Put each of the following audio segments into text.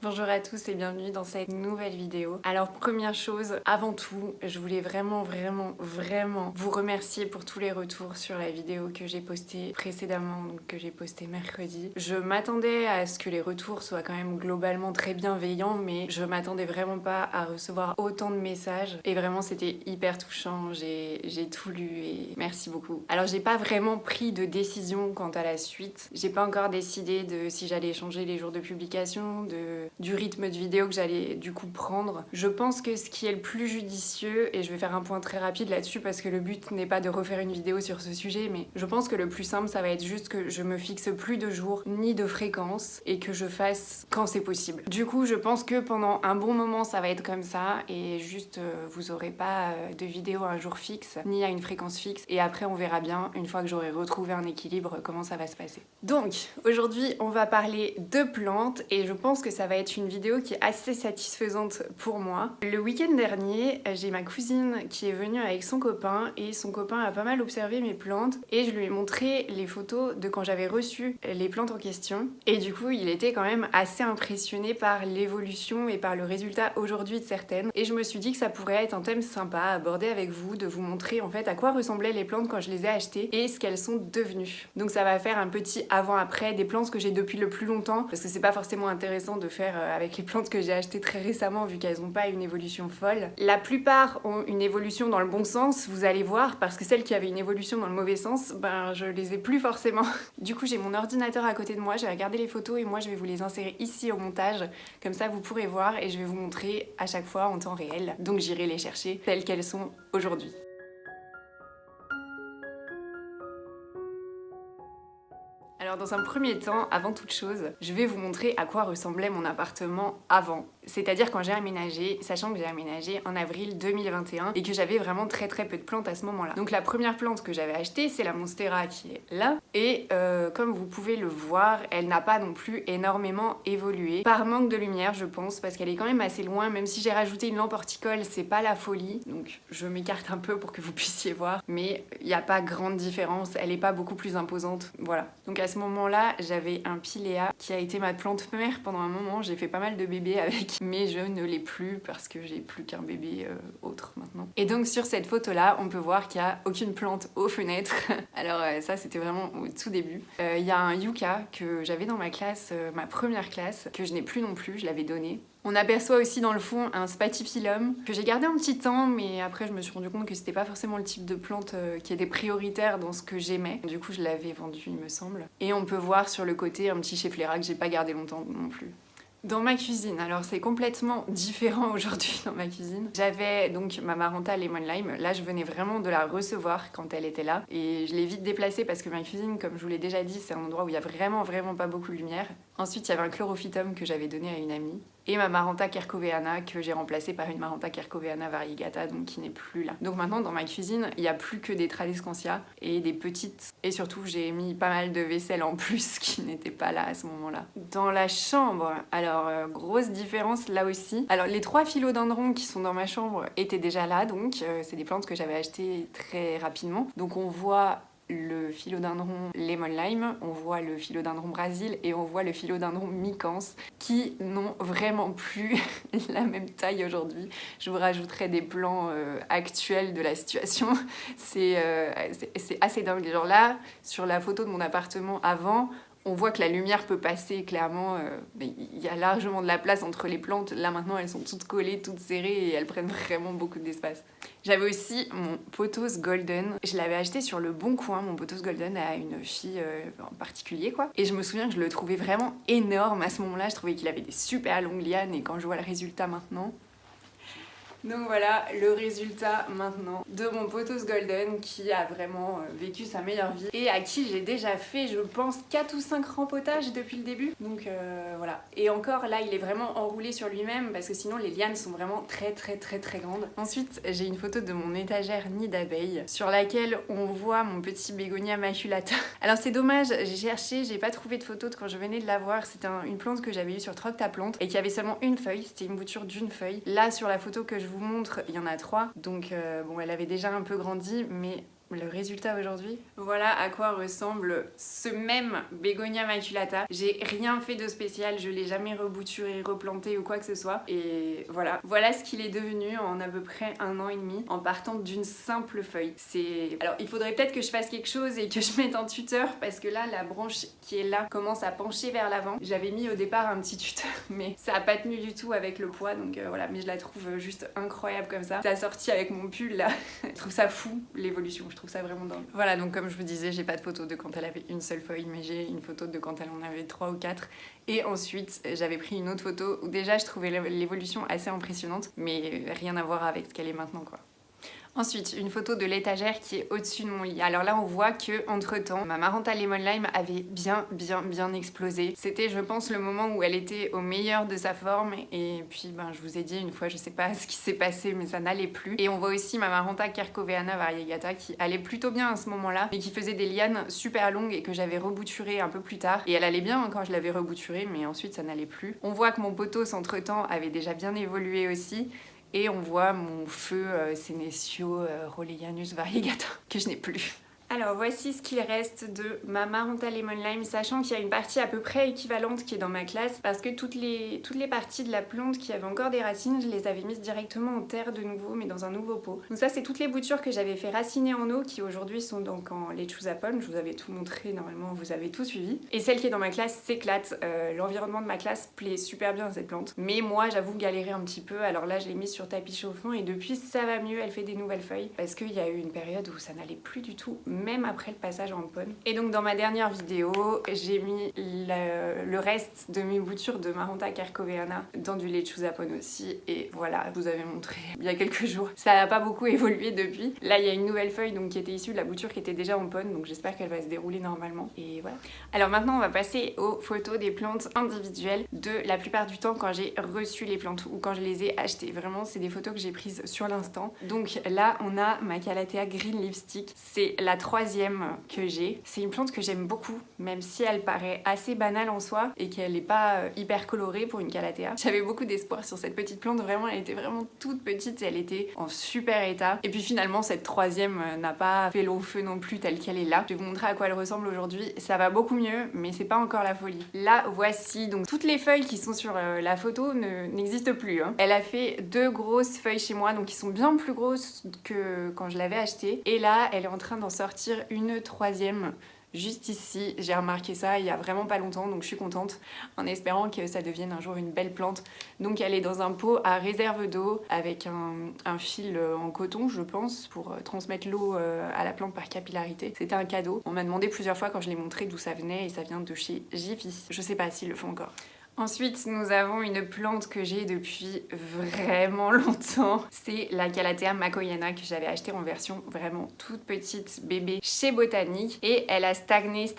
Bonjour à tous et bienvenue dans cette nouvelle vidéo. Alors première chose, avant tout, je voulais vraiment vous remercier pour tous les retours sur la vidéo que j'ai postée précédemment, donc que j'ai postée mercredi. Je m'attendais à ce que les retours soient quand même globalement très bienveillants, mais je m'attendais vraiment pas à recevoir autant de messages et vraiment c'était hyper touchant, j'ai tout lu et merci beaucoup. Alors j'ai pas vraiment pris de décision quant à la suite, j'ai pas encore décidé de si j'allais changer les jours de publication, du rythme de vidéo que j'allais du coup prendre. Je pense que ce qui est le plus judicieux, et je vais faire un point très rapide là-dessus parce que le but n'est pas de refaire une vidéo sur ce sujet, mais je pense que le plus simple ça va être juste que je me fixe plus de jours ni de fréquence et que je fasse quand c'est possible. Du coup je pense que pendant un bon moment ça va être comme ça et juste vous aurez pas de vidéo à un jour fixe ni à une fréquence fixe et après on verra bien une fois que j'aurai retrouvé un équilibre comment ça va se passer. Donc aujourd'hui on va parler de plantes et je pense que ça va être une vidéo qui est assez satisfaisante pour moi. Le week-end dernier, j'ai ma cousine qui est venue avec son copain et son copain a pas mal observé mes plantes et je lui ai montré les photos de quand j'avais reçu les plantes en question et du coup il était quand même assez impressionné par l'évolution et par le résultat aujourd'hui de certaines et je me suis dit que ça pourrait être un thème sympa à aborder avec vous, de vous montrer en fait à quoi ressemblaient les plantes quand je les ai achetées et ce qu'elles sont devenues. Donc ça va faire un petit avant-après des plantes que j'ai depuis le plus longtemps parce que c'est pas forcément intéressant de faire avec les plantes que j'ai achetées très récemment vu qu'elles n'ont pas une évolution folle. La plupart ont une évolution dans le bon sens, vous allez voir, parce que celles qui avaient une évolution dans le mauvais sens, ben je les ai plus forcément. Du coup j'ai mon ordinateur à côté de moi, j'ai regardé les photos et moi je vais vous les insérer ici au montage, comme ça vous pourrez voir et je vais vous montrer à chaque fois en temps réel. Donc j'irai les chercher telles qu'elles sont aujourd'hui. Alors dans un premier temps, avant toute chose, je vais vous montrer à quoi ressemblait mon appartement avant. C'est-à-dire quand j'ai aménagé, sachant que j'ai aménagé en avril 2021 et que j'avais vraiment très peu de plantes à ce moment-là. Donc la première plante que j'avais achetée, c'est la Monstera qui est là. Et comme vous pouvez le voir, elle n'a pas non plus énormément évolué. Par manque de lumière, je pense, parce qu'elle est quand même assez loin. Même si j'ai rajouté une lampe horticole, c'est pas la folie. Donc je m'écarte un peu pour que vous puissiez voir. Mais il n'y a pas grande différence, elle est pas beaucoup plus imposante. Voilà. Donc à ce moment-là, j'avais un Pilea qui a été ma plante mère pendant un moment. J'ai fait pas mal de bébés avec, mais je ne l'ai plus parce que j'ai plus qu'un bébé autre maintenant. Et donc sur cette photo-là, on peut voir qu'il n'y a aucune plante aux fenêtres. Alors ça, c'était vraiment au tout début. Il y a un Yucca que j'avais dans ma classe, ma première classe, que je n'ai plus non plus, je l'avais donné. On aperçoit aussi dans le fond un Spathiphyllum que j'ai gardé un petit temps, mais après je me suis rendu compte que c'était pas forcément le type de plante qui était prioritaire dans ce que j'aimais. Du coup je l'avais vendu il me semble. Et on peut voir sur le côté un petit Schefflera que j'ai pas gardé longtemps non plus. Dans ma cuisine, alors c'est complètement différent aujourd'hui dans ma cuisine. J'avais donc ma Maranta Lemon Lime, là je venais vraiment de la recevoir quand elle était là et je l'ai vite déplacée parce que ma cuisine, comme je vous l'ai déjà dit, c'est un endroit où il y a vraiment pas beaucoup de lumière. Ensuite il y avait un Chlorophytum que j'avais donné à une amie et ma Maranta Kerkoveana que j'ai remplacée par une Maranta Kerkoveana variegata donc qui n'est plus là. Donc maintenant dans ma cuisine, il n'y a plus que des Tradescantia et des petites et surtout j'ai mis pas mal de vaisselle en plus qui n'était pas là à ce moment-là. Dans la chambre, alors grosse différence là aussi. Alors les 3 philodendrons qui sont dans ma chambre étaient déjà là donc c'est des plantes que j'avais achetées très rapidement. Donc on voit le philodendron Lemon Lime, on voit le philodendron Brésil et on voit le philodendron Micans qui n'ont vraiment plus la même taille aujourd'hui. Je vous rajouterai des plans actuels de la situation. C'est assez dingue. Genre là, sur la photo de mon appartement avant, on voit que la lumière peut passer clairement, il y a largement de la place entre les plantes. Là maintenant elles sont toutes collées, toutes serrées et elles prennent vraiment beaucoup d'espace. J'avais aussi mon Pothos Golden. Je l'avais acheté sur le Bon Coin, mon Pothos Golden, à une fille en particulier quoi. Et je me souviens que je le trouvais vraiment énorme à ce moment-là. Je trouvais qu'il avait des super longues lianes et quand je vois le résultat maintenant... Donc voilà le résultat maintenant de mon Pothos Golden qui a vraiment vécu sa meilleure vie et à qui j'ai déjà fait je pense 4 ou 5 rempotages depuis le début. Donc voilà. Et encore là il est vraiment enroulé sur lui-même parce que sinon les lianes sont vraiment très grandes. Ensuite j'ai une photo de mon étagère nid d'abeilles sur laquelle on voit mon petit Bégonia maculata. Alors c'est dommage, j'ai cherché, j'ai pas trouvé de photo de quand je venais de la voir. C'était une plante que j'avais eue sur Troctaplante et qui avait seulement une feuille, c'était une bouture d'une feuille. Là sur la photo que je vous montre, il y en a 3, donc bon elle avait déjà un peu grandi mais le résultat aujourd'hui. Voilà à quoi ressemble ce même Bégonia maculata. J'ai rien fait de spécial, je l'ai jamais rebouturé, replanté ou quoi que ce soit. Et voilà ce qu'il est devenu en à peu près 1 an et demi en partant d'une simple feuille. Alors il faudrait peut-être que je fasse quelque chose et que je mette un tuteur parce que là la branche qui est là commence à pencher vers l'avant. J'avais mis au départ un petit tuteur mais ça a pas tenu du tout avec le poids donc voilà, mais je la trouve juste incroyable comme ça. Ça a sorti avec mon pull là. Je trouve ça fou l'évolution, je trouve ça vraiment dingue. Voilà, donc comme je vous disais, j'ai pas de photo de quand elle avait une seule feuille mais j'ai une photo de quand elle en avait 3 ou 4 et ensuite j'avais pris une autre photo où déjà je trouvais l'évolution assez impressionnante mais rien à voir avec ce qu'elle est maintenant quoi. Ensuite, une photo de l'étagère qui est au-dessus de mon lit. Alors là, on voit que entre temps, ma Maranta Lemon Lime avait bien explosé. C'était, je pense, le moment où elle était au meilleur de sa forme. Et puis, je vous ai dit une fois, je sais pas ce qui s'est passé, mais ça n'allait plus. Et on voit aussi ma Maranta Kerkoveana Variegata qui allait plutôt bien à ce moment-là, mais qui faisait des lianes super longues et que j'avais rebouturé un peu plus tard. Et elle allait bien quand je l'avais rebouturée, mais ensuite ça n'allait plus. On voit que mon pothos, entre-temps, avait déjà bien évolué aussi. Et on voit mon feu Senecio Rolleyanus Variegata, que je n'ai plus. Alors voici ce qu'il reste de ma Maranta Lemon Lime, sachant qu'il y a une partie à peu près équivalente qui est dans ma classe, parce que toutes les parties de la plante qui avaient encore des racines, je les avais mises directement en terre de nouveau, mais dans un nouveau pot. Donc ça c'est toutes les boutures que j'avais fait raciner en eau, qui aujourd'hui sont donc en lechuza pon. Je vous avais tout montré, normalement vous avez tout suivi. Et celle qui est dans ma classe s'éclate, l'environnement de ma classe plaît super bien à cette plante. Mais moi j'avoue galérer un petit peu, alors là je l'ai mise sur tapis chauffant et depuis ça va mieux, elle fait des nouvelles feuilles, parce qu'il y a eu une période où ça n'allait plus du tout, même après le passage en pon. Et donc dans ma dernière vidéo, j'ai mis le reste de mes boutures de Maranta Kerkoveana dans du lechuza pon aussi. Et voilà, je vous avais montré il y a quelques jours. Ça n'a pas beaucoup évolué depuis. Là, il y a une nouvelle feuille donc, qui était issue de la bouture qui était déjà en pon, donc j'espère qu'elle va se dérouler normalement. Et voilà. Alors maintenant, on va passer aux photos des plantes individuelles de la plupart du temps quand j'ai reçu les plantes ou quand je les ai achetées. Vraiment, c'est des photos que j'ai prises sur l'instant. Donc là, on a ma Calathea Green Lipstick. C'est la 3e que j'ai. C'est une plante que j'aime beaucoup, même si elle paraît assez banale en soi et qu'elle n'est pas hyper colorée pour une Calathea. J'avais beaucoup d'espoir sur cette petite plante, vraiment elle était vraiment toute petite et elle était en super état. Et puis finalement cette 3e n'a pas fait long feu non plus telle qu'elle est là. Je vais vous montrer à quoi elle ressemble aujourd'hui. Ça va beaucoup mieux, mais c'est pas encore la folie. Là voici donc toutes les feuilles qui sont sur la photo n'existent plus. Hein. Elle a fait 2 grosses feuilles chez moi, donc qui sont bien plus grosses que quand je l'avais achetée. Et là elle est en train d'en sortir une 3e juste ici. J'ai remarqué ça il y a vraiment pas longtemps, donc je suis contente, en espérant que ça devienne un jour une belle plante. Donc elle est dans un pot à réserve d'eau avec un fil en coton, je pense, pour transmettre l'eau à la plante par capillarité. C'était un cadeau. On m'a demandé plusieurs fois quand je l'ai montré d'où ça venait et ça vient de chez Jiffy. Je sais pas s'ils le font encore. Ensuite, nous avons une plante que j'ai depuis vraiment longtemps. C'est la Calathea Makoyana que j'avais achetée en version vraiment toute petite bébé chez Botanique. Et elle a stagné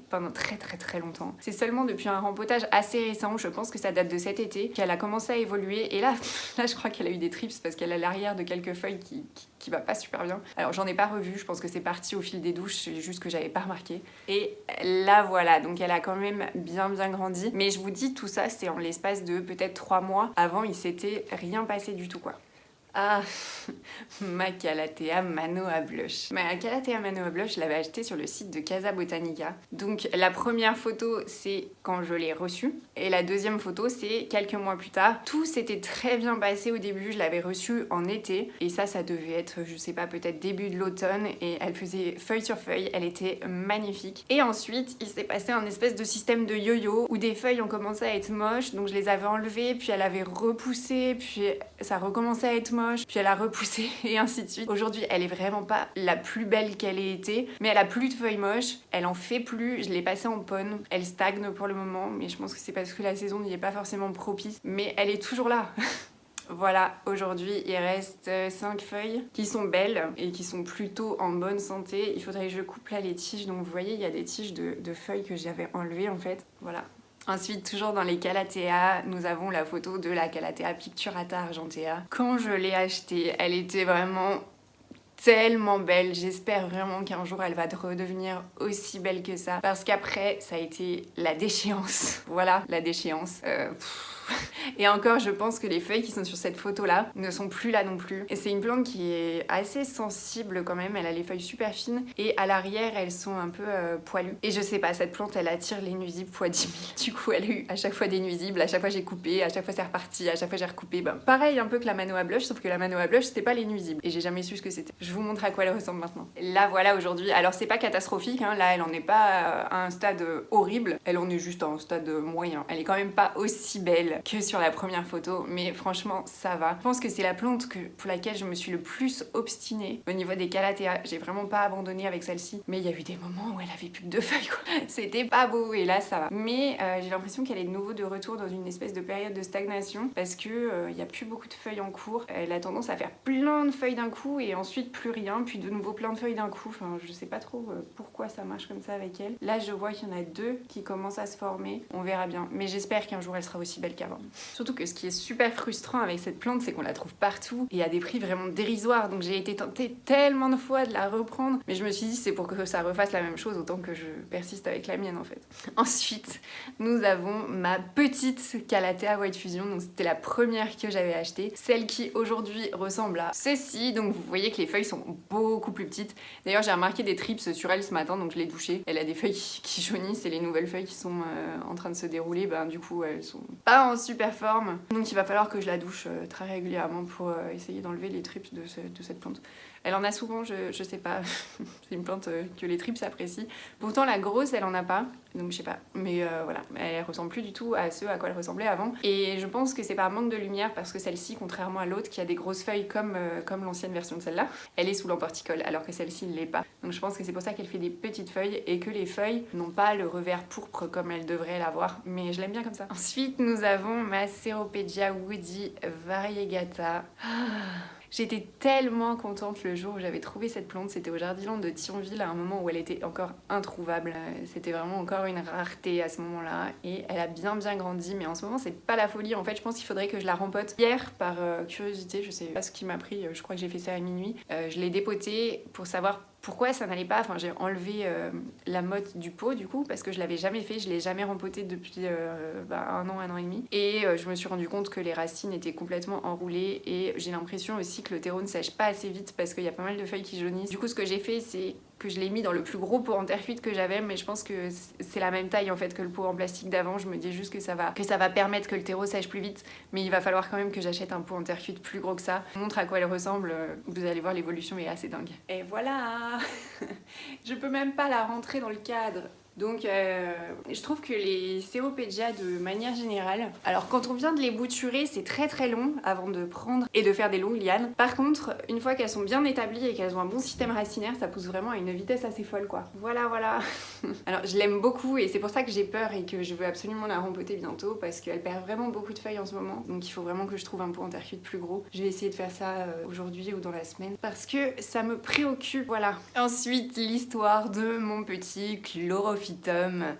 pendant très longtemps. C'est seulement depuis un rempotage assez récent, je pense que ça date de cet été, qu'elle a commencé à évoluer. Et là je crois qu'elle a eu des trips parce qu'elle a l'arrière de quelques feuilles qui va pas super bien. Alors j'en ai pas revu, je pense que c'est parti au fil des douches, c'est juste que j'avais pas remarqué. Et là voilà, donc elle a quand même bien grandi. Mais je vous dis, tout ça c'est en l'espace de peut-être 3 mois. Avant il s'était rien passé du tout quoi. Ah, ma Calathea Manoa Blush. Ma Calathea Manoa Blush, je l'avais achetée sur le site de Casa Botanica. Donc la première photo, c'est quand je l'ai reçue. Et la deuxième photo, c'est quelques mois plus tard. Tout s'était très bien passé au début, je l'avais reçue en été. Et ça devait être, je sais pas, peut-être début de l'automne. Et elle faisait feuille sur feuille, elle était magnifique. Et ensuite, il s'est passé un espèce de système de yo-yo où des feuilles ont commencé à être moches. Donc je les avais enlevées, puis elle avait repoussé, puis ça recommençait à être moche. Puis elle a repoussé et ainsi de suite. Aujourd'hui, elle est vraiment pas la plus belle qu'elle ait été, mais elle a plus de feuilles moches, elle en fait plus, je l'ai passée en pon, elle stagne pour le moment, mais je pense que c'est parce que la saison n'y est pas forcément propice, mais elle est toujours là. Voilà, aujourd'hui il reste 5 feuilles qui sont belles et qui sont plutôt en bonne santé. Il faudrait que je coupe là les tiges, donc vous voyez il y a des tiges de feuilles que j'avais enlevées en fait, voilà. Ensuite, toujours dans les Calathea, nous avons la photo de la Calathea Picturata Argentea. Quand je l'ai achetée, elle était vraiment tellement belle. J'espère vraiment qu'un jour elle va redevenir aussi belle que ça. Parce qu'après, ça a été la déchéance. Voilà, la déchéance. Et encore, je pense que les feuilles qui sont sur cette photo-là ne sont plus là non plus. Et c'est une plante qui est assez sensible quand même, elle a les feuilles super fines et à l'arrière, elles sont un peu poilues. Et je sais pas, cette plante, elle attire les nuisibles fois 10 000. Du coup, elle a eu à chaque fois des nuisibles, à chaque fois j'ai coupé, à chaque fois c'est reparti, à chaque fois j'ai recoupé. Ben, pareil un peu que la Manoa Blush, sauf que la Manoa Blush, c'était pas les nuisibles. Et j'ai jamais su ce que c'était. Je vous montre à quoi elle ressemble maintenant. Là, voilà aujourd'hui. Alors, c'est pas catastrophique, hein. Là, elle en est pas à un stade horrible. Elle en est juste à un stade moyen. Elle est quand même pas aussi belle que sur la première photo, mais franchement, ça va. Je pense que c'est la plante pour laquelle je me suis le plus obstinée au niveau des calathea. J'ai vraiment pas abandonné avec celle-ci, mais il y a eu des moments où elle avait plus que 2 feuilles, quoi. C'était pas beau, et là, ça va. Mais j'ai l'impression qu'elle est de nouveau de retour dans une espèce de période de stagnation, parce que il y a plus beaucoup de feuilles en cours. Elle a tendance à faire plein de feuilles d'un coup, et ensuite plus rien, puis de nouveau plein de feuilles d'un coup. Enfin, je sais pas trop pourquoi ça marche comme ça avec elle. Là, je vois qu'il y en a 2 qui commencent à se former. On verra bien. Mais j'espère qu'un jour, elle sera aussi belle qu'avant. Surtout que ce qui est super frustrant avec cette plante, c'est qu'on la trouve partout et à des prix vraiment dérisoires. Donc j'ai été tentée tellement de fois de la reprendre, mais je me suis dit c'est pour que ça refasse la même chose, autant que je persiste avec la mienne en fait. Ensuite, nous avons ma petite Calathea White Fusion. Donc c'était la première que j'avais achetée. Celle qui aujourd'hui ressemble à ceci. Donc vous voyez que les feuilles sont beaucoup plus petites. D'ailleurs, j'ai remarqué des trips sur elle ce matin, donc je l'ai douchée. Elle a des feuilles qui jaunissent et les nouvelles feuilles qui sont en train de se dérouler, ben du coup elles sont pas en super forme. Donc il va falloir que je la douche très régulièrement pour essayer d'enlever les trips de cette plante. Elle en a souvent, je sais pas, c'est une plante que les trips apprécient. Pourtant la grosse, elle en a pas, donc je sais pas. Mais voilà, elle ressemble plus du tout à ce à quoi elle ressemblait avant. Et je pense que c'est par manque de lumière, parce que celle-ci, contrairement à l'autre qui a des grosses feuilles comme l'ancienne version de celle-là, elle est sous l'emporticole, alors que celle-ci ne l'est pas. Donc je pense que c'est pour ça qu'elle fait des petites feuilles et que les feuilles n'ont pas le revers pourpre comme elles devraient l'avoir. Mais je l'aime bien comme ça. Ensuite, nous avons ma Ceropegia Woody Variegata. J'étais tellement contente le jour où j'avais trouvé cette plante, c'était au Jardiland de Thionville à un moment où elle était encore introuvable. C'était vraiment encore une rareté à ce moment-là et elle a bien grandi, mais en ce moment c'est pas la folie. En fait, je pense qu'il faudrait que je la rempote. Hier, par curiosité, je sais pas ce qui m'a pris, je crois que j'ai fait ça à minuit, je l'ai dépotée pour savoir pourquoi ça n'allait pas. Enfin, j'ai enlevé la motte du pot du coup parce que je l'avais jamais fait, je l'ai jamais rempoté depuis 1 an et demi, et je me suis rendu compte que les racines étaient complètement enroulées et j'ai l'impression aussi que le terreau ne sèche pas assez vite parce qu'il y a pas mal de feuilles qui jaunissent. Du coup, ce que j'ai fait, c'est que je l'ai mis dans le plus gros pot en terre cuite que j'avais, mais je pense que c'est la même taille en fait que le pot en plastique d'avant. Je me dis juste que ça va permettre que le terreau sèche plus vite, mais il va falloir quand même que j'achète un pot en terre cuite plus gros que ça. Je vous montre à quoi elle ressemble, vous allez voir, l'évolution est assez dingue. Et voilà. Je peux même pas la rentrer dans le cadre. Donc je trouve que les Ceropegia de manière générale, alors quand on vient de les bouturer, c'est très long avant de prendre et de faire des longues lianes. Par contre, une fois qu'elles sont bien établies et qu'elles ont un bon système racinaire, ça pousse vraiment à une vitesse assez folle quoi. Voilà. Alors je l'aime beaucoup et c'est pour ça que j'ai peur et que je veux absolument la rempoter bientôt, parce qu'elle perd vraiment beaucoup de feuilles en ce moment. Donc il faut vraiment que je trouve un pot en terre cuite plus gros. Je vais essayer de faire ça aujourd'hui ou dans la semaine parce que ça me préoccupe, voilà. Ensuite, l'histoire de mon petit chlorophylle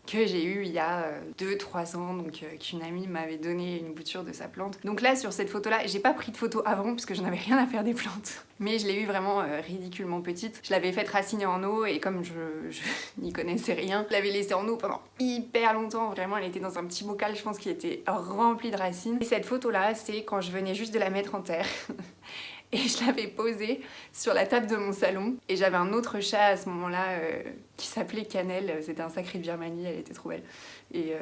que j'ai eu il y a 2-3 ans, donc qu'une amie m'avait donné une bouture de sa plante. Donc là sur cette photo là, j'ai pas pris de photo avant parce que j'en avais rien à faire des plantes, mais je l'ai eu vraiment ridiculement petite. Je l'avais faite raciner en eau et comme je n'y connaissais rien, je l'avais laissée en eau pendant hyper longtemps. Vraiment, elle était dans un petit bocal, je pense, qui était rempli de racines. Et cette photo là, c'est quand je venais juste de la mettre en terre. Et je l'avais posée sur la table de mon salon. Et j'avais un autre chat à ce moment-là qui s'appelait Cannelle. C'était un sacré de Birmanie, elle était trop belle. Et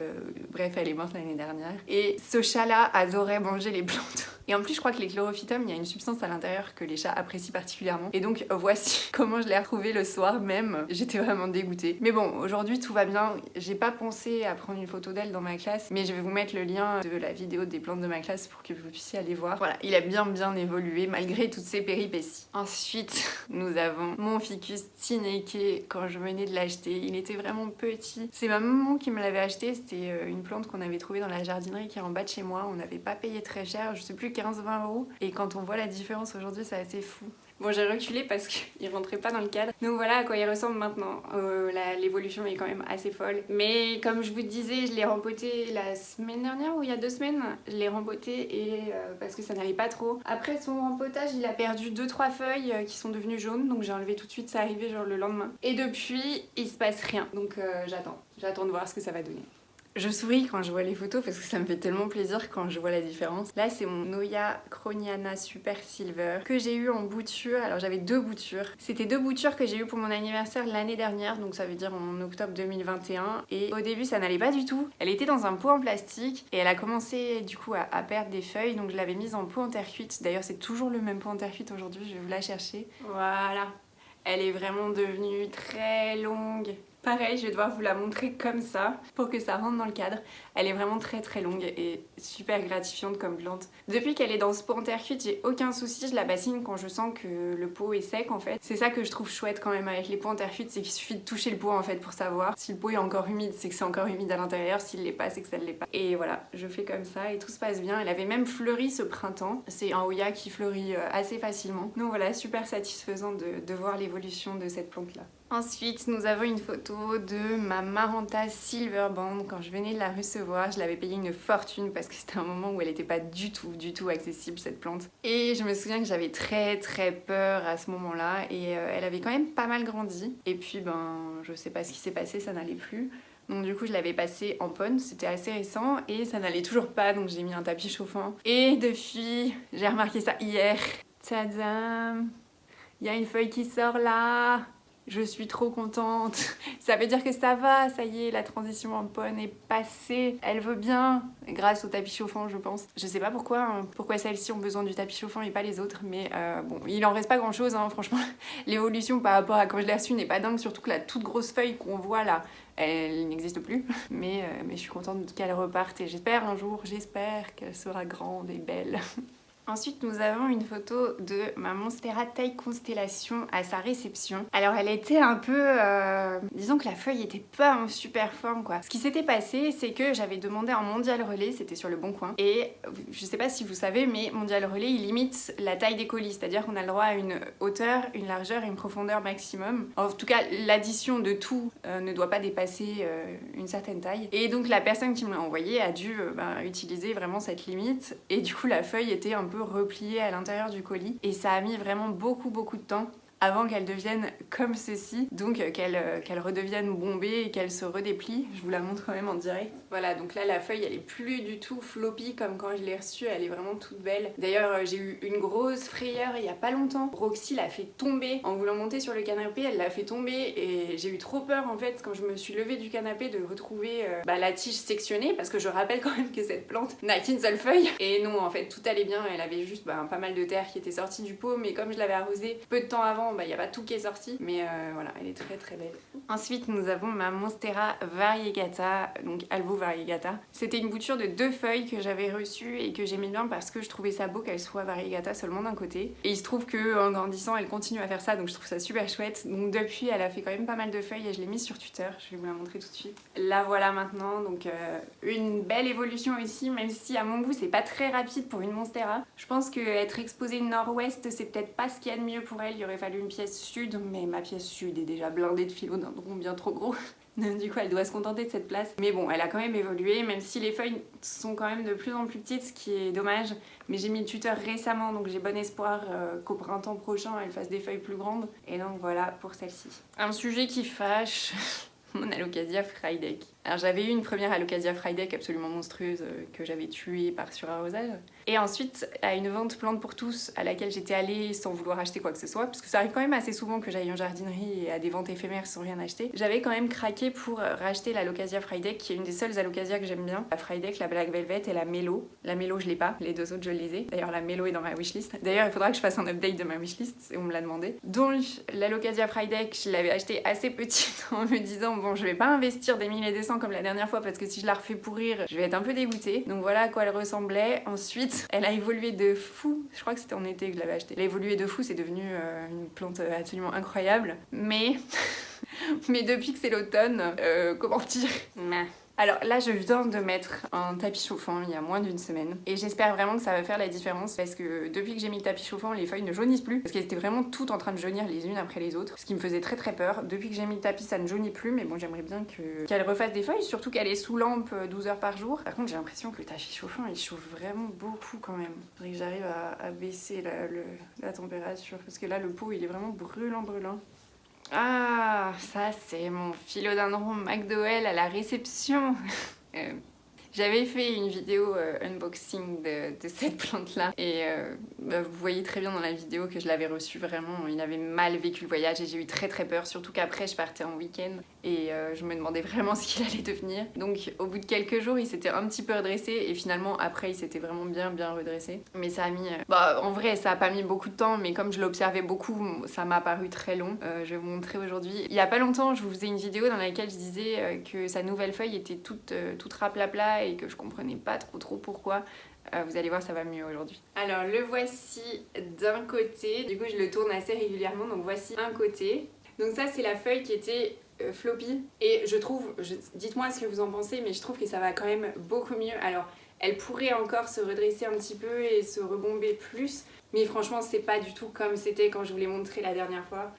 bref, elle est morte l'année dernière. Et ce chat-là adorait manger les plantes. Et en plus, je crois que les chlorophytum, il y a une substance à l'intérieur que les chats apprécient particulièrement. Et donc, voici comment je l'ai retrouvée le soir même. J'étais vraiment dégoûtée. Mais bon, aujourd'hui, tout va bien. J'ai pas pensé à prendre une photo d'elle dans ma classe, mais je vais vous mettre le lien de la vidéo des plantes de ma classe pour que vous puissiez aller voir. Voilà, il a bien évolué malgré toutes ces péripéties. Ensuite, nous avons mon ficus Tineke. Quand je venais de l'acheter, il était vraiment petit. C'est ma maman qui me l'avait acheté. C'était une plante qu'on avait trouvée dans la jardinerie qui est en bas de chez moi. On n'avait pas payé très cher, je sais plus, 15-20 €. Et quand on voit la différence aujourd'hui, c'est assez fou. Bon, j'ai reculé parce qu'il rentrait pas dans le cadre. Donc voilà à quoi il ressemble maintenant. L'évolution est quand même assez folle. Mais comme je vous disais, je l'ai rempoté la semaine dernière ou il y a 2 semaines. Je l'ai rempoté et parce que ça n'allait pas trop. Après son rempotage, il a perdu 2-3 feuilles qui sont devenues jaunes. Donc j'ai enlevé tout de suite, ça arrivait genre le lendemain. Et depuis, il se passe rien. Donc j'attends de voir ce que ça va donner. Je souris quand je vois les photos parce que ça me fait tellement plaisir quand je vois la différence. Là, c'est mon Noya Croniana Super Silver que j'ai eu en bouture. Alors j'avais 2 boutures. C'était 2 boutures que j'ai eu pour mon anniversaire l'année dernière, donc ça veut dire en octobre 2021. Et au début, ça n'allait pas du tout. Elle était dans un pot en plastique et elle a commencé du coup à perdre des feuilles, donc je l'avais mise en pot en terre cuite. D'ailleurs, c'est toujours le même pot en terre cuite aujourd'hui, je vais vous la chercher. Voilà. Elle est vraiment devenue très longue. Pareil, je vais devoir vous la montrer comme ça pour que ça rentre dans le cadre. Elle est vraiment très très longue et super gratifiante comme plante. Depuis qu'elle est dans ce pot en terre cuite, j'ai aucun souci, je la bassine quand je sens que le pot est sec en fait. C'est ça que je trouve chouette quand même avec les pots en terre cuite, c'est qu'il suffit de toucher le pot en fait pour savoir. Si le pot est encore humide, c'est que c'est encore humide à l'intérieur, s'il l'est pas, c'est que ça ne l'est pas. Et voilà, je fais comme ça et tout se passe bien. Elle avait même fleuri ce printemps. C'est un Hoya qui fleurit assez facilement. Donc voilà, super satisfaisant de voir l'évolution de cette plante là. Ensuite, nous avons une photo de ma Maranta Silver Band quand je venais de la recevoir. Je l'avais payée une fortune parce que c'était un moment où elle n'était pas du tout accessible cette plante. Et je me souviens que j'avais très peur à ce moment-là et elle avait quand même pas mal grandi. Et puis je sais pas ce qui s'est passé, ça n'allait plus. Donc du coup je l'avais passé en ponne, c'était assez récent et ça n'allait toujours pas donc j'ai mis un tapis chauffant. Et depuis, j'ai remarqué ça hier. Tadam! Il y a une feuille qui sort là! Je suis trop contente. Ça veut dire que ça va, ça y est, la transition en ponne est passée. Elle veut bien, grâce au tapis chauffant, je pense. Je sais pas pourquoi celles-ci ont besoin du tapis chauffant et pas les autres, mais bon, il en reste pas grand-chose, hein, franchement. L'évolution par rapport à quand je l'ai reçue n'est pas dingue, surtout que la toute grosse feuille qu'on voit là, elle n'existe plus. Mais je suis contente qu'elle reparte et j'espère un jour, j'espère qu'elle sera grande et belle. Ensuite, nous avons une photo de ma Monstera taille constellation à sa réception. Alors, elle était un peu... disons que la feuille était pas en super forme, quoi. Ce qui s'était passé, c'est que j'avais demandé un mondial relais, c'était sur le Bon Coin. Et je sais pas si vous savez, mais mondial relais, il limite la taille des colis. C'est-à-dire qu'on a le droit à une hauteur, une largeur et une profondeur maximum. En tout cas, l'addition de tout ne doit pas dépasser une certaine taille. Et donc, la personne qui me l'a envoyé a dû utiliser vraiment cette limite. Et du coup, la feuille était un peu repliée à l'intérieur du colis et ça a mis vraiment beaucoup de temps avant qu'elle devienne comme ceci, donc qu'elle redevienne bombée et qu'elle se redéplie. Je vous la montre quand même en direct. Voilà, donc là la feuille elle est plus du tout floppy comme quand je l'ai reçue, elle est vraiment toute belle. D'ailleurs j'ai eu une grosse frayeur il y a pas longtemps. Roxy l'a fait tomber en voulant monter sur le canapé, elle l'a fait tomber et j'ai eu trop peur en fait quand je me suis levée du canapé de retrouver la tige sectionnée parce que je rappelle quand même que cette plante n'a qu'une seule feuille. Et non, en fait tout allait bien, elle avait juste pas mal de terre qui était sortie du pot, mais comme je l'avais arrosée peu de temps avant, il n'y a pas tout qui est sorti, mais voilà, elle est très belle. Ensuite, nous avons ma Monstera variegata, donc Albo variegata. C'était une bouture de 2 feuilles que j'avais reçue et que j'aimais bien parce que je trouvais ça beau qu'elle soit variegata seulement d'un côté. Et il se trouve qu'en grandissant, elle continue à faire ça, donc je trouve ça super chouette. Donc depuis, elle a fait quand même pas mal de feuilles et je l'ai mise sur Twitter. Je vais vous la montrer tout de suite. La voilà maintenant, donc une belle évolution aussi, même si à mon goût, c'est pas très rapide pour une Monstera. Je pense qu'être exposée nord-ouest, c'est peut-être pas ce qu'il y a de mieux pour elle. Il aurait fallu une pièce sud, mais ma pièce sud est déjà blindée de philodendrons bien trop gros. Du coup, elle doit se contenter de cette place. Mais bon, elle a quand même évolué, même si les feuilles sont quand même de plus en plus petites, ce qui est dommage. Mais j'ai mis le tuteur récemment, donc j'ai bon espoir qu'au printemps prochain, elle fasse des feuilles plus grandes. Et donc voilà pour celle-ci. Un sujet qui fâche... mon Alocasia Frydek. Alors j'avais eu une première Alocasia Frydek absolument monstrueuse que j'avais tuée par surarrosage. Et ensuite à une vente plante pour tous à laquelle j'étais allée sans vouloir acheter quoi que ce soit, parce que ça arrive quand même assez souvent que j'aille en jardinerie et à des ventes éphémères sans rien acheter. J'avais quand même craqué pour racheter l'Alocasia Frydek qui est une des seules Alocasias que j'aime bien. La Frydek, la Black Velvet et la Mélo. La Mélo je l'ai pas, les 2 autres je les ai. D'ailleurs la Mélo est dans ma wishlist. D'ailleurs il faudra que je fasse un update de ma wishlist et on me l'a demandé. Donc l'Alocasia Frydek je l'avais achetée assez petite en me disant bon je vais pas investir des 1000 et des cents comme la dernière fois parce que si je la refais pourrir je vais être un peu dégoûtée. Donc voilà à quoi elle ressemblait. Ensuite elle a évolué de fou, je crois que c'était en été que je l'avais achetée. Elle a évolué de fou, c'est devenu une plante absolument incroyable. Mais depuis que c'est l'automne, comment dire, alors là je viens de mettre un tapis chauffant il y a moins d'une semaine et j'espère vraiment que ça va faire la différence parce que depuis que j'ai mis le tapis chauffant les feuilles ne jaunissent plus parce qu'elles étaient vraiment toutes en train de jaunir les unes après les autres, ce qui me faisait très peur. Depuis que j'ai mis le tapis ça ne jaunit plus, mais bon j'aimerais bien qu'elle refasse des feuilles, surtout qu'elle est sous lampe 12 heures par jour. Par contre j'ai l'impression que le tapis chauffant il chauffe vraiment beaucoup quand même. Faudrait que j'arrive à baisser la température parce que là le pot il est vraiment brûlant. Ah, ça c'est mon philodendron McDowell à la réception. J'avais fait une vidéo unboxing de cette plante-là et vous voyez très bien dans la vidéo que je l'avais reçue vraiment. Il avait mal vécu le voyage et j'ai eu très peur, surtout qu'après je partais en week-end et je me demandais vraiment ce qu'il allait devenir. Donc au bout de quelques jours, il s'était un petit peu redressé et finalement après il s'était vraiment bien redressé. Mais ça a mis... en vrai, ça a pas mis beaucoup de temps, mais comme je l'observais beaucoup, ça m'a paru très long. Je vais vous montrer aujourd'hui. Il y a pas longtemps, je vous faisais une vidéo dans laquelle je disais que sa nouvelle feuille était toute raplapla et que je comprenais pas trop pourquoi. Vous allez voir, ça va mieux aujourd'hui. Alors le voici d'un côté, du coup je le tourne assez régulièrement, donc voici un côté. Donc ça c'est la feuille qui était floppy et je trouve, dites-moi ce que vous en pensez, mais je trouve que ça va quand même beaucoup mieux. Alors elle pourrait encore se redresser un petit peu et se rebomber plus, mais franchement c'est pas du tout comme c'était quand je vous l'ai montré la dernière fois.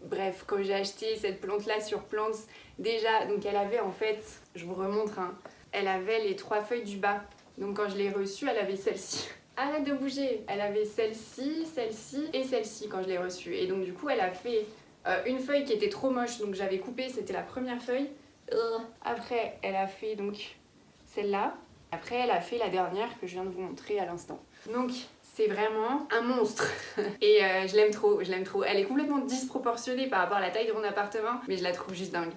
Bref, quand j'ai acheté cette plante là sur Plants, déjà, donc elle avait en fait, je vous remontre, hein, elle avait les 3 feuilles du bas. Donc quand je l'ai reçue, elle avait celle-ci. Arrête de bouger. Elle avait celle-ci, celle-ci et celle-ci quand je l'ai reçue. Et donc du coup, elle a fait une feuille qui était trop moche, donc j'avais coupé, c'était la première feuille. Après, elle a fait donc celle-là. Après, elle a fait la dernière que je viens de vous montrer à l'instant. Donc c'est vraiment un monstre. Et je l'aime trop. Elle est complètement disproportionnée par rapport à la taille de mon appartement, mais je la trouve juste dingue.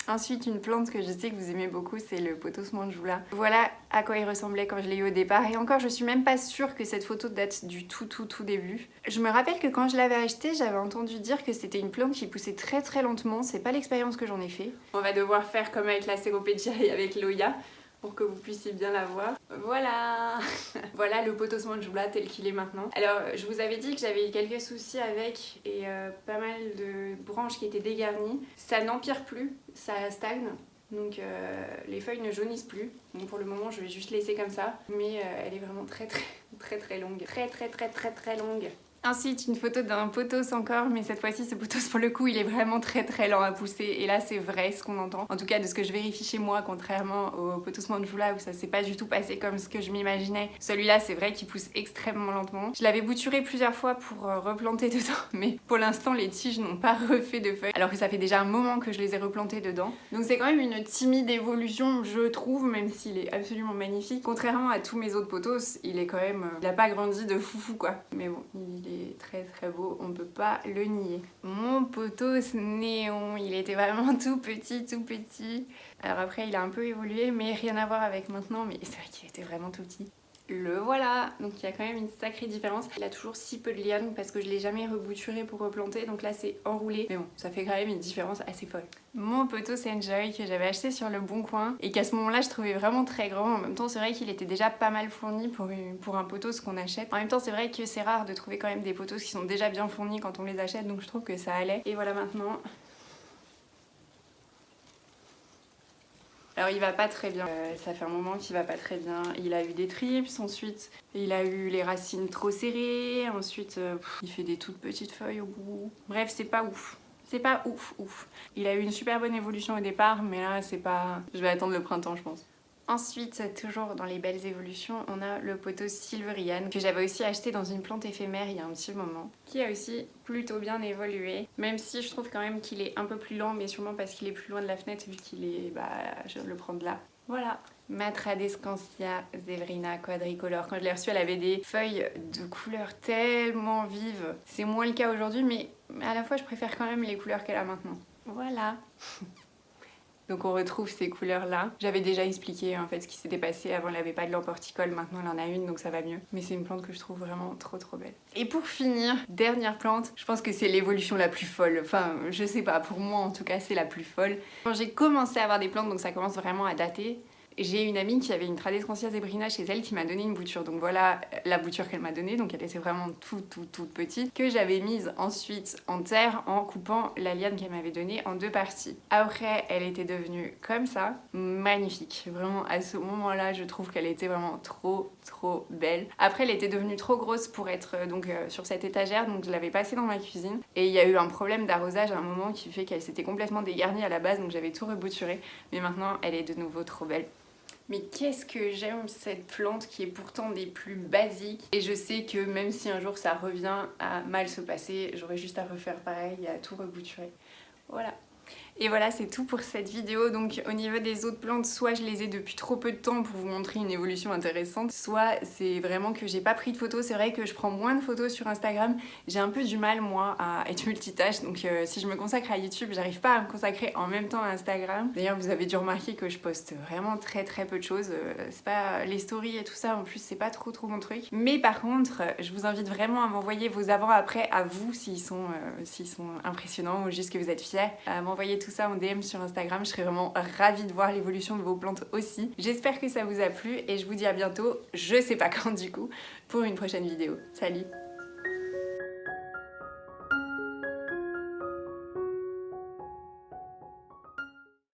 Ensuite, une plante que je sais que vous aimez beaucoup, c'est le Pothos Manjula. Voilà à quoi il ressemblait quand je l'ai eu au départ. Et encore, je suis même pas sûre que cette photo date du tout début. Je me rappelle que quand je l'avais acheté, j'avais entendu dire que c'était une plante qui poussait très lentement. C'est pas l'expérience que j'en ai fait. On va devoir faire comme avec la Ceropegia et avec l'Oya, pour que vous puissiez bien la voir. Voilà. Voilà le Pothos Manjula tel qu'il est maintenant. Alors je vous avais dit que j'avais eu quelques soucis avec et pas mal de branches qui étaient dégarnies. Ça n'empire plus, ça stagne. Donc les feuilles ne jaunissent plus. Donc pour le moment je vais juste laisser comme ça. Mais elle est vraiment très longue. Très longue. Ensuite, une photo d'un pothos encore, mais cette fois-ci, ce pothos, pour le coup, il est vraiment très lent à pousser. Et là, c'est vrai ce qu'on entend. En tout cas, de ce que je vérifie chez moi, contrairement au Pothos Manjula, où ça s'est pas du tout passé comme ce que je m'imaginais. Celui-là, c'est vrai qu'il pousse extrêmement lentement. Je l'avais bouturé plusieurs fois pour replanter dedans, mais pour l'instant, les tiges n'ont pas refait de feuilles, alors que ça fait déjà un moment que je les ai replantées dedans. Donc c'est quand même une timide évolution, je trouve, même s'il est absolument magnifique. Contrairement à tous mes autres pothos, il est quand même... il a pas grandi de foufou, quoi. Mais bon, il est très beau, on peut pas le nier. Mon pothos néon, il était vraiment tout petit. Alors après, il a un peu évolué, mais rien à voir avec maintenant, mais c'est vrai qu'il était vraiment tout petit. Le voilà, donc il y a quand même une sacrée différence. Il a toujours si peu de lianes parce que je l'ai jamais rebouturé pour replanter, donc là c'est enroulé. Mais bon, ça fait quand même une différence assez folle. Mon Pothos Enjoy que j'avais acheté sur le Bon Coin et qu'à ce moment-là je trouvais vraiment très grand. En même temps, c'est vrai qu'il était déjà pas mal fourni pour un pothos qu'on achète. En même temps, c'est vrai que c'est rare de trouver quand même des pothos qui sont déjà bien fournis quand on les achète, donc je trouve que ça allait. Et voilà maintenant. Alors il va pas très bien, ça fait un moment qu'il va pas très bien. Il a eu des trips, ensuite il a eu les racines trop serrées, ensuite il fait des toutes petites feuilles au bout. Bref, c'est pas ouf. C'est pas ouf. Il a eu une super bonne évolution au départ, mais là c'est pas... Je vais attendre le printemps, je pense. Ensuite, toujours dans les belles évolutions, on a le pothos Silverian que j'avais aussi acheté dans une plante éphémère il y a un petit moment, qui a aussi plutôt bien évolué, même si je trouve quand même qu'il est un peu plus lent, mais sûrement parce qu'il est plus loin de la fenêtre vu qu'il est... je le prends de là. Voilà. Ma Tradescantia Zevrina quadricolore. Quand je l'ai reçue, elle avait des feuilles de couleurs tellement vives. C'est moins le cas aujourd'hui, mais à la fois je préfère quand même les couleurs qu'elle a maintenant. Voilà. Donc on retrouve ces couleurs-là. J'avais déjà expliqué en fait ce qui s'était passé. Avant, elle n'avait pas de lampe horticole, maintenant elle en a une, donc ça va mieux. Mais c'est une plante que je trouve vraiment trop belle. Et pour finir, dernière plante, je pense que c'est l'évolution la plus folle. Enfin, je sais pas, pour moi en tout cas, c'est la plus folle. Quand j'ai commencé à avoir des plantes, donc ça commence vraiment à dater, j'ai une amie qui avait une Tradescantia zebrina chez elle qui m'a donné une bouture. Donc voilà la bouture qu'elle m'a donnée, donc elle était vraiment toute petite, que j'avais mise ensuite en terre en coupant la liane qu'elle m'avait donnée en 2 parties. Après, elle était devenue comme ça, magnifique. Vraiment, à ce moment-là, je trouve qu'elle était vraiment trop belle. Après, elle était devenue trop grosse pour être sur cette étagère, donc je l'avais passée dans ma cuisine. Et il y a eu un problème d'arrosage à un moment qui fait qu'elle s'était complètement dégarnie à la base, donc j'avais tout rebouturé. Mais maintenant, elle est de nouveau trop belle. Mais qu'est-ce que j'aime cette plante qui est pourtant des plus basiques. Et je sais que même si un jour ça revient à mal se passer, j'aurai juste à refaire pareil et à tout rebouturer. Voilà. Et voilà, c'est tout pour cette vidéo. Donc au niveau des autres plantes, soit je les ai depuis trop peu de temps pour vous montrer une évolution intéressante, soit c'est vraiment que j'ai pas pris de photos. C'est vrai que je prends moins de photos sur Instagram. J'ai un peu du mal moi à être multitâche, donc si je me consacre à YouTube, j'arrive pas à me consacrer en même temps à Instagram. D'ailleurs, vous avez dû remarquer que je poste vraiment très peu de choses. C'est pas les stories et tout ça, en plus c'est pas trop mon truc. Mais par contre, je vous invite vraiment à m'envoyer vos avant-après à vous s'ils sont impressionnants ou juste que vous êtes fiers. À m'envoyer tout ça en DM sur Instagram, je serais vraiment ravie de voir l'évolution de vos plantes aussi. J'espère que ça vous a plu et je vous dis à bientôt, je sais pas quand du coup, pour une prochaine vidéo. Salut!